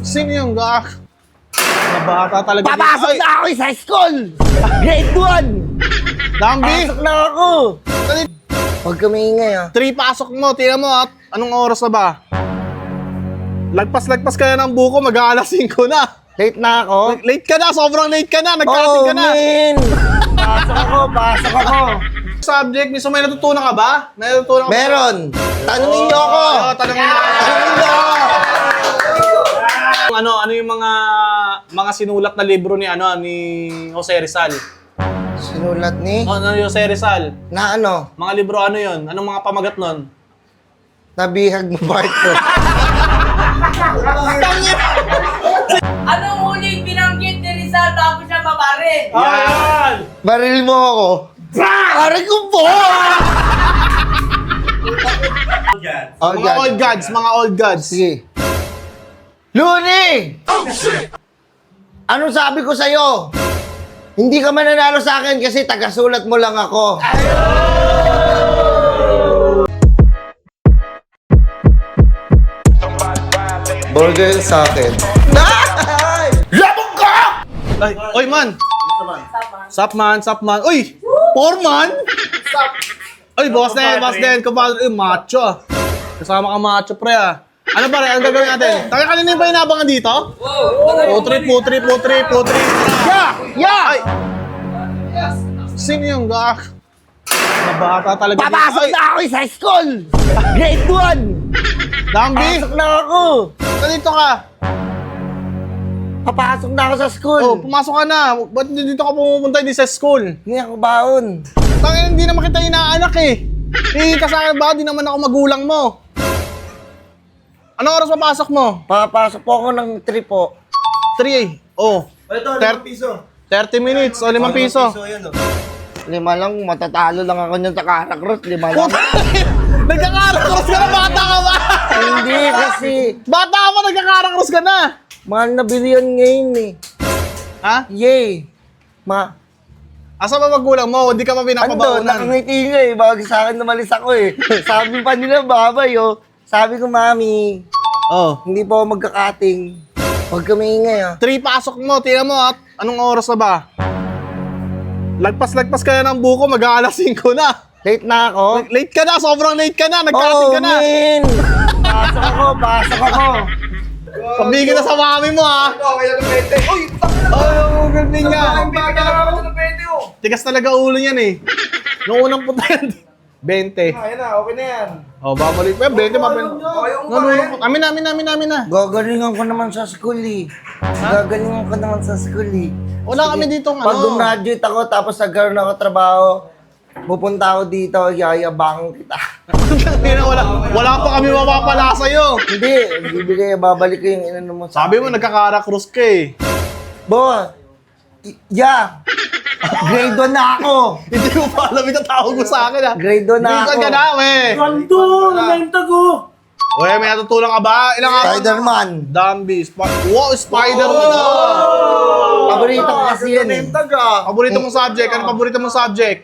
Sino yung gak? Nabata talaga. Papasok na ako sa school! Grade 1! Dambi! Pasok na ako! Huwag kami ingay ah. 3 pasok mo, tingnan mo at anong oras na ba? Lagpas-lagpas ka na ng buko, mag-aalas 5 na. Late na ako? Late ka na, sobrang late ka na, nagkasing ka na. man! Pasok ako! Subject, miso may natutunan ka ba? May natutunan ka ba? Meron! Tanungin niyo ako! Oo, tanungin mo. Tanungin niyo ako! Ano yung mga sinulat na libro ni Jose Rizal? Sinulat ni? Ano Jose Rizal? Na ano? Mga libro ano yun? Anong mga pamagat nun? Nabihag mo part ko. Anong huling binanggit ni Rizal bago siya mabaril? Yan! Baril mo ako. Aray ko po! Oh, Mga old gods, mga old gods. Sige. Luni! Anong sabi ko sa'yo? Hindi ka mananalo sa akin kasi tagasulat mo lang ako. Burger sa akin. Labog ka! Ay, oy man! Sup man, sup man. Uy! Foreman! Uy, boss na yan, kumpadre. Uy, macho ah. Kasama ka macho pre ah. Ano pare, ang gagawin natin? Tayo kanina ba inabangan dito? Putrip. Yeah! Ay! Sino yung gak? Nabata talaga. Papasok Ay, na ako sa school! Grade 1! Dambi! Pasok na ako! Dito ka. Papasok na ako sa school! Oh, pumasok ka na. Ba't dito ka pumunta hindi sa school? Hindi ako baon. Tangin, hindi naman kita inaanak eh. Hihingi ka sa akin ba? Di naman ako magulang mo. Anong oras papasok mo? Papasok po ako ng 3 po. 3 eh. Oh. Ito, 30 piso. 30 minutes o 5 piso. Yan, 5 lang, matatalo lang ako niyan sa Caracross. 5 lang. Nagkakarakross ka na, bata ka ba? Hindi kasi, Bata ka pa, nagkakarakross ka na. mahal na bilion ngayon eh. Ha? Yay! Asa ba magulang mo? Hindi ka pa Ando, pinapabaunan. nakangiti nga eh, bago sa akin namalis ako eh. Sabi pa nila, babay oh. Sabi ko, mami, Oh. hindi po ako magkakating. Huwag kami ingay ah. 3 pasok mo, tingnan mo at anong oras na ba? Lagpas-lagpas ka na ng buko, mag-aalas 5 na. Late na ako? Late ka na, sobrang late ka na, nagkasing ka na. man! Pasok ako! Pabigil na sa mami mo ha. kaya ng 20. Uy! Oh, galing nga. Ang bigyan na ako ng 20, oh! Tigas talaga ulo niyan eh. Noong unang punta yan, 20. Ayan na, okay na yan. Oh, babalik pa. 20 pa. Okay, Nalulungkot. Amin na. Gagalingan ko naman sa school eh. Gagalingan ko naman sa school eh. Wala kami dito ng Pag ano. gumraduate ako tapos nagkaroon ako trabaho, pupunta ako dito, yayabangan kita. wala pa kami mapapala sa'yo. Hindi, bibigay, babalik ko yung inano mo sa Sabi mo, nagkakarakross ka eh. Bo, grade 1 na ako. Hindi ko pa alam yung tawag mo sa akin ha. Grade 2 na Minsan ako. ka na, we. Kanto! Nalenta ko! We, may natutulang ka ba? Ilang araw? Spider-Man. Dambi. Wow, Spider-Man na. Paborito ko kasi yan eh. Paborito mong subject? Ano paborito mong subject?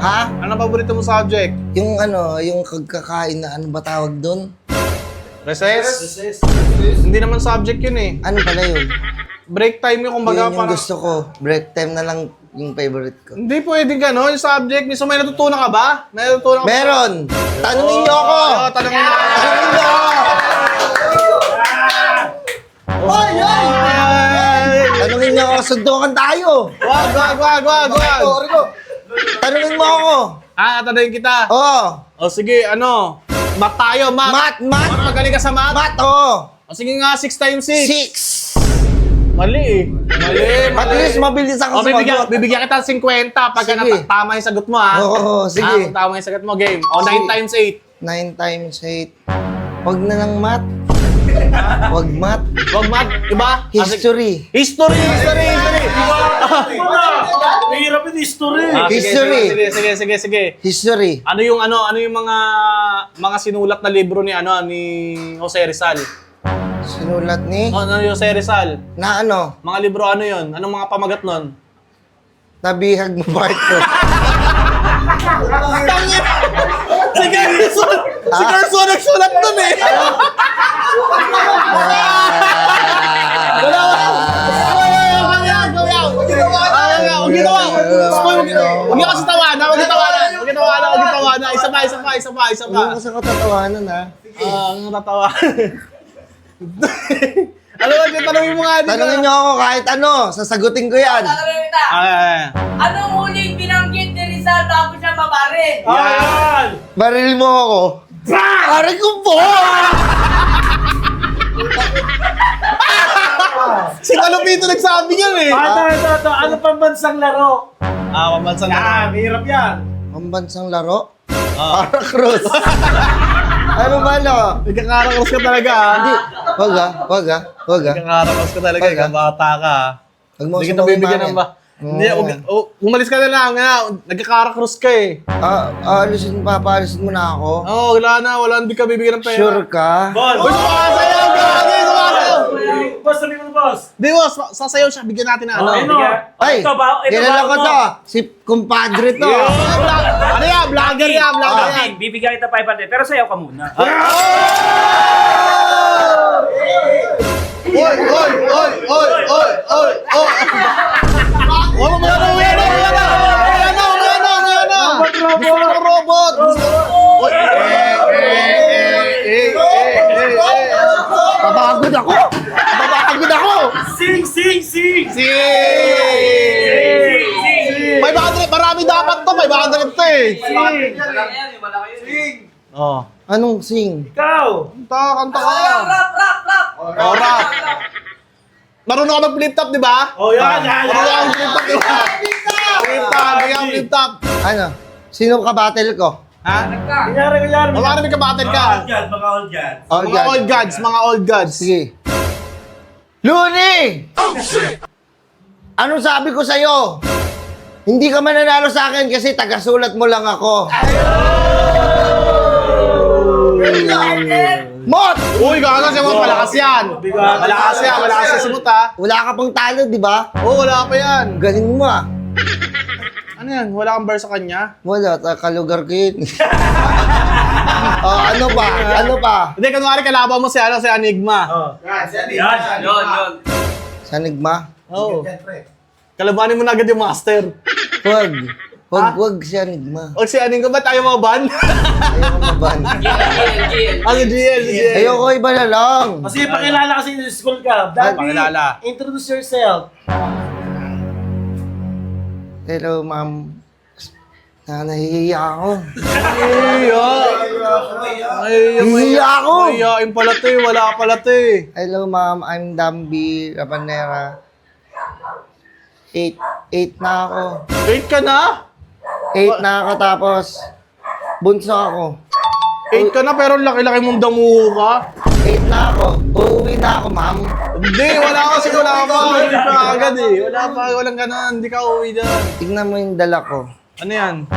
Ha? Ano paborito mong subject? Yung yung kagkakain na ano ba tawag doon? Recess? Hindi naman subject yun eh. Ano pala yun? Break time yun, kumbaga Yun yung parang... gusto ko. Break time na lang yung favorite ko. Hindi pwedeng gano'n, yung subject. Miso may natutunan ka ba? May natutunan ka ba? Meron! Tanungin niyo ako! Oo, tanongin mo. Tanungin niyo ako! Tanungin niyo ako, sundukan tayo! Wag. Tanungin mo ako! Tanongin kita. Oo! O sige, ano? Math tayo, math. Mat! Magaling ka sa math? Mat, oo! O sige nga, 6 times 6. 6! Mali eh. At least mabilis O, ako sumagot. bibigyan kita ng 50 pagka Sige. tama yung sagot mo, ha? Oo, sige. Kung tama yung sagot mo, game. O, 9 Sige. times 9 times 8. Huwag na lang mat. Huwag mat. 8. Wag math, iba? History. History! Mahirap yung history. History. Sige. History. Ano yung mga sinulat na libro ni Jose Rizal? Sinulat ni? Ano Jose Rizal? Na ano? Mga libro ano yun? Anong mga pamagat nun? Nabihag mo part ko. Si Gerson! Si Gerson nagsulat nun eh! isa Hindi pa. mo sa katatawanan, ha? Ang natatawa. Alam mo, tanongin mo nga dito. Tanungin niyo ako kahit ano, sasagutin ko yan. Tatanungin kita. Anong huling binanggit ni Rizal bago siya mabaril? Yan! Baril mo ako. Aray ko po! Si Kalupito nagsabi niyan eh. Ito. Ano pang bansang laro? Pambansang Yan, mahirap yan. Pambansang laro? Para Cruz. Ano ba, no? Nagkakarakos ka talaga ah. Hindi. Wag ah. Nagkakarakos ka talaga. Wag, ah. Ikaw bata ka. Huwag mo Hindi kita sumawin bibigyan namin. ng ba? Hindi, umalis ka na lang. Nagkakarakos ka eh. Papaalisin mo na ako. Wala hindi ka bibigyan ng pera. Sure ka? Boss! Uy, sumasayaw! Gagi, sumasayaw! Boss, sabi mo, boss. Di, boss, sasayaw siya. Bigyan natin na ano. Ano? Ay, Ito ba? kilala ko to. Si kumpadre to. Ano yan? Vlogger yan, vlogger yan. Bibigyan kita 500, pero sayaw ka muna. Oy! Umaya na! Robot! Oy! Papagod ako! Sing! Si! 500! Marami dapat to! 500 to eh! Oh. Anong sing? Ikaw! Kanta ka! Rap! Oh, rap! Marunong ka mag-flip top, di ba? Oh, yan! Marunong ka mag-flip top, di ba? Flip top! Ano? Sino ka-battle ko? Ha? Kunyari. Marami ka battle ka? Mga old yan. Mga old gods. Sige. Luni! Anong sabi ko sa'yo? Hindi ka mananalo sa akin kasi tagasulat mo lang ako. Mot! Uy, gaga siya mo, malakas yan. Malakas yan si Mut ha. Wala ka pang talo, di ba? Oo, wala pa yan. Galing mo ah. Ano yan? Wala kang bar sa kanya? Wala, kalugar ko yun. Ano pa? Hindi, kunwari kalaban mo si Enigma. Yun. Sa Nigma? Oo. Kalabanin mo na agad yung master. Wag siya Nigma. O si Enigma, ba't ayaw mo ban? Ayoko maban. Si GL. Ayoko iba na lang. Kasi pakilala kasi yung school ka. Pakilala. Introduce yourself. Hello, ma'am. Nahihiya ako. Nahihiya ako. Mahihiyain pala to eh. Wala pala to eh. Hello, ma'am. I'm Dambi Rabanera. 8 na ako. Wait ka na? 8 na ako tapos bunso ako. 8 ka na pero laki-laki mong damuho ka. 8 na ako. Uuwi na ako, ma'am. Hindi, wala pa. Hindi pa agad eh. Walang ganun. Hindi ka uwi dyan. Tignan mo yung dala ko. Ano yan?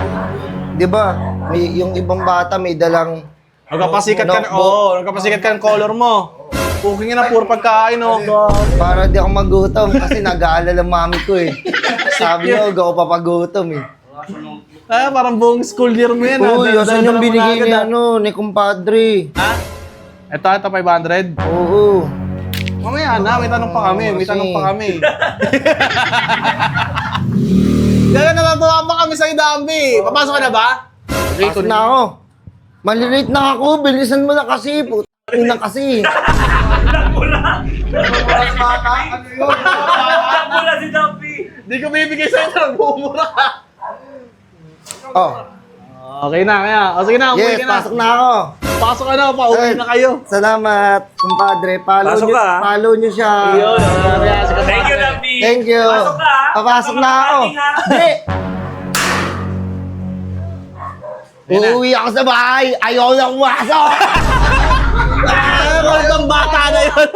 Di ba? Yung ibang bata may dalang Nagkapasikat ka na. Oo, nagkapasikat ka ng color mo. Cooking na, puro pagkain oh. para di ako magutom kasi nag-aalala mami ko eh. Sabi niyo, huwag ako papagutom eh. Parang buong school year mo yan. Uy, asan yung binigay ni Ha? ni kumpadre? Ito, 500. Oo. Mamaya na, may tanong pa kami. Kaya natatawa pa kami sa Idambi. Papasok ka na ba? Pasok na ako. Malilate na ako, bilisan mo na kasi. Putang na kasi. Mula si Dumpy. Hindi ko bibigay sa'yo ito, nagbumura ka. Oh, Okay na, kaya. O sige na, umuwi yes, ka na. pasok na ako. Pasok ka na, pauwi na kayo. Salamat, kumpadre. Pasok ka, ah. Follow nyo siya. Thank you, Dumpy. Thank you. Pasok ka, ah. Papasok na ako. Baka makating, ah. Hindi. Uuwi ako sa bahay. Ayaw na pumasok. Ang bata na yun.